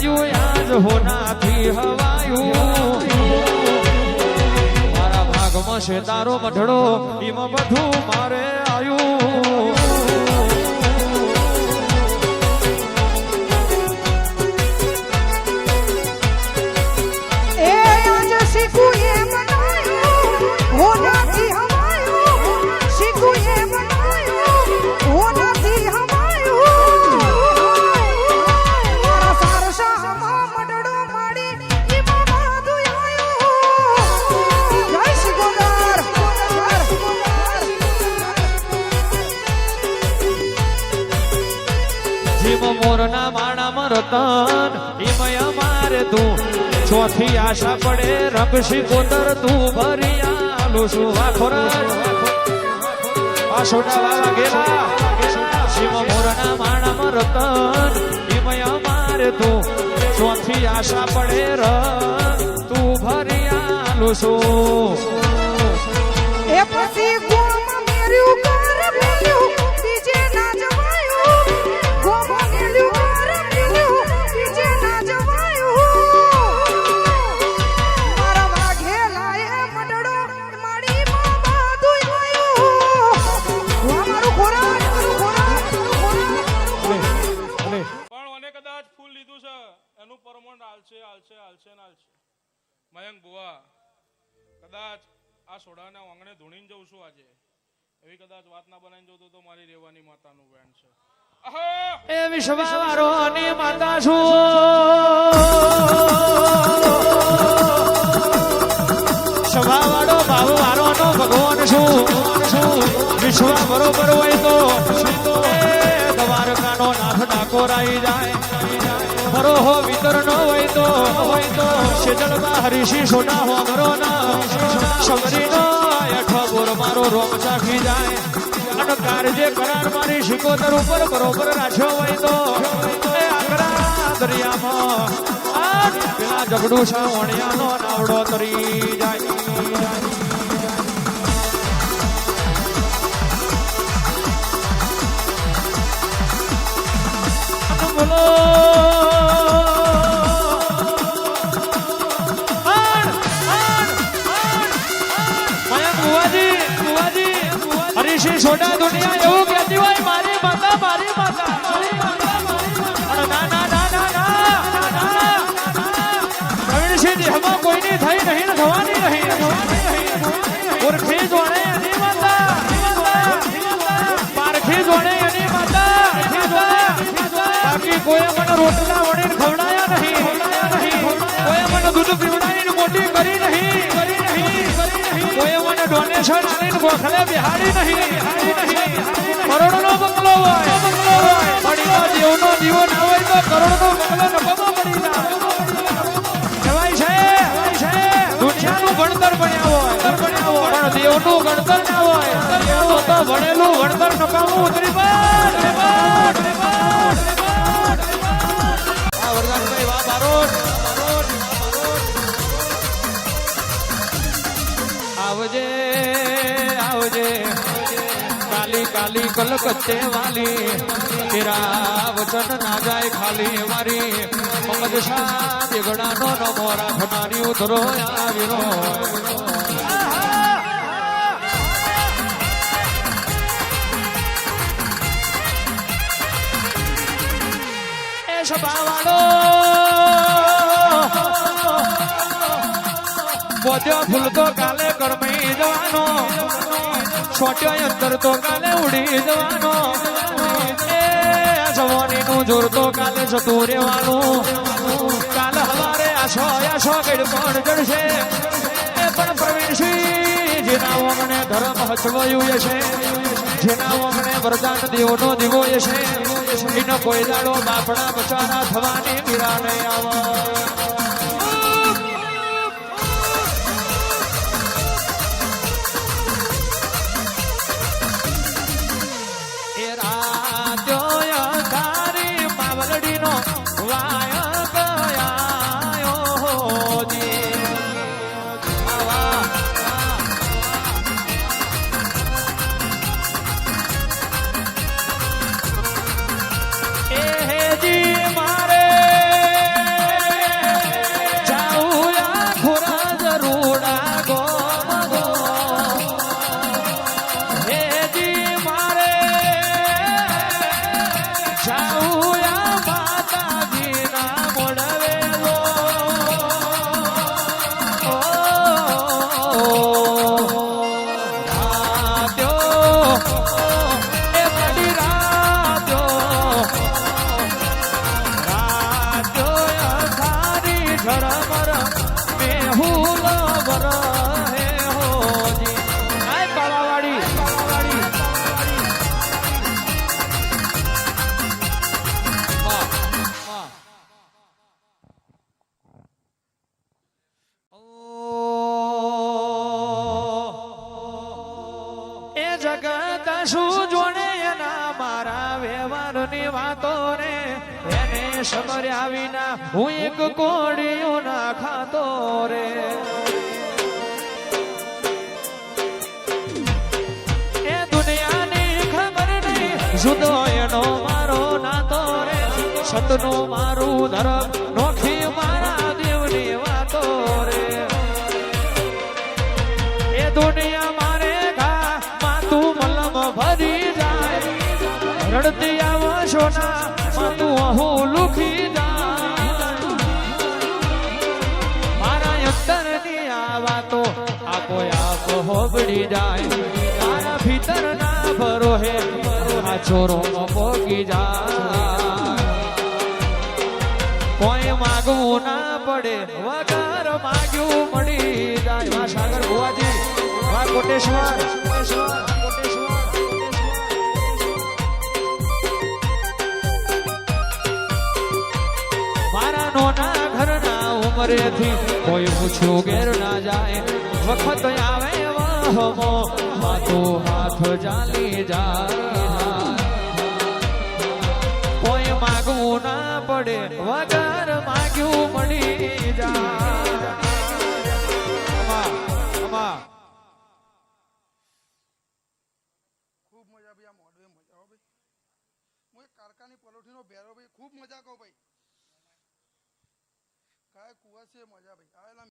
હવાયું આજ હોનાથી હવાયું મારા ભાગમાં છે તારો મઢડો એમાં બધું મારે આવ્યું એ આજ શીખું એ બનાયું હોનાથી હવાયું શીખું એ બનાયું હોનાથી હવાયું મારા સારસામાં મડડો માડી ઈમાં બધું આવ્યું જય શિકોદર જીમ મોરના માણામાં રતન ઈમય મારે તું ચોથી આશા પડે રંગશી કોતર તું ભરિયાલું શું વાખોરજ આ છોટા વાવા ગેલા જીમ મોરના માણામાં રતન ઈમય મારે તું ચોથી આશા પડે રંગ તું ભરિયાલું શું એ પછી ગોમાં મેર્યું કર મેલ્યું બીજે ના જવાયું ગોમાં મેલ્યું કર મેલ્યું બીજે ના જવાયું મારા વાઘેલાએ મડડો માડી માં બધું આવ્યું મારું ખોરાક પણ મને કદાચ ફૂલ લીધું છે એનું પરમણ હાલશે મયંક બુવા કદાચ આ સોડાને આંગણે ધૂણીને જઉં છું આજે એવી કદાચ વાત ના બનાવીને જતો તો મારી રેવાની માતાનું વેણ છે એ વિશ્વારોની માતા છું સભાવાળો ભાવવાળોનો ભગવાન છું વિશ્વા બરોબર હોય તો દ્વારકાનો નાથ ડાકોરાઈ જાય હરો હો વિતર નો હોય તો શેજલમાં હરીશી સોડા હોમરો ના સમરીનો અઠો બોર મારો રોમ ચાખી જાય અને કારજે કરાર મારી શિકોતર ઉપર બરોબર રાખ્યો હોય તો આકરા દરિયામાં પેલા જગડું સાવણિયાનો નાવડો તરી જાય બોલો હરીશી છોટા દુનિયા એવું કહેતી હોય મારી માતા પ્રવીણસિંહ દેહમાં કોઈની થઈ નહીં થવાની નહીં ઓળખી જોડે એની માતા પારખી જોડે એની માતા બાકી કોઈ મને રોટલા વળીને ખવડાયા નહીં કોઈ મને દૂધ પીવડાવીને મોટી કરી નહીં કોઈ મને ડોનેશન આલીને ગોખલે બિહારી નહીં કરોડનો બંગલો હોય પડીમાં દેવનો દીવો ના હોય તો કરોડનો બંગલો નફામાં પડી જાય કહેવાય છે દુનિયાનું ગણતર બન્યા હોય પણ દેવનું ગણતર ના હોય તો ભણેલું ગણતર નફામાં ઉતરી વરદાનભાઈ વાહ બારોટ આવજે કાલી કાલી કલકત્તે વાલી તેરા વચન ના જાય ખાલી મારી મગજ શાહ દેગડાનો નમો રાખનારી ઉતરો આવીરો એ સભાવાળો બોધ્યો ફૂલ તો કાલે કરમી જવાનો છોટ્યો અંતર તો કાલે ઉડી જવાનો એ જવાનીનું જોર તો કાલે જતું રહેવાનું કાલે હવારે આશો ગેડ પણ જડશે એ પણ પ્રવીણસિંહ જેના મને ધર્મ હચવાયું છે જેના મને વરદાન દેવનો દીવો છે એનો કોઈ દાડો બાપડા બચારા થવાની મીરા નહીં આવે झरमर में हुल वर हे होजी आय बाबावाड़ी એ જગત શું જોડે એના મારા વ્યવહારની વાતો રે એને સમર્યા વિના હું એક કોળીઓ ના ખાતો રે એ દુનિયાની ખબર નહીં જુદો એનો મારો નાતો રે સતનું મારું ધર્મ નોખી મારા દેવની વાતો રે એ દુનિયા મારે ઘા માતું મલમ ભરી જાય રડતી આવો સોના માતું હું લુખી જાય મારા અંતરની આ વાતો આપો આપ હોબળી જાય મારા ભીતરના ભરોહે આ ચોરો પોકી જાય કોઈ માગવું ના પડે વગર માગ્યું મળી જાય માં સાગર ભુવાજી વાહ કોટેશ્વર મારા નોના ઘરના ઉમરેથી કોઈ પૂછ્યું ઘેર ના જાય વખત આવે વહમો માથું હાથ ચાલી જાય કોઈ માગવું ના પડે વગર માગ્યું મળી જાય ખૂબ મજા ભાઈ આ મોડવે મજા હો ભાઈ હું એક કારકાની પલોઠીનો ભેરો ભાઈ ખૂબ મજા કહું ભાઈ કાંઈ કુવા છે મજા ભાઈ આવેલા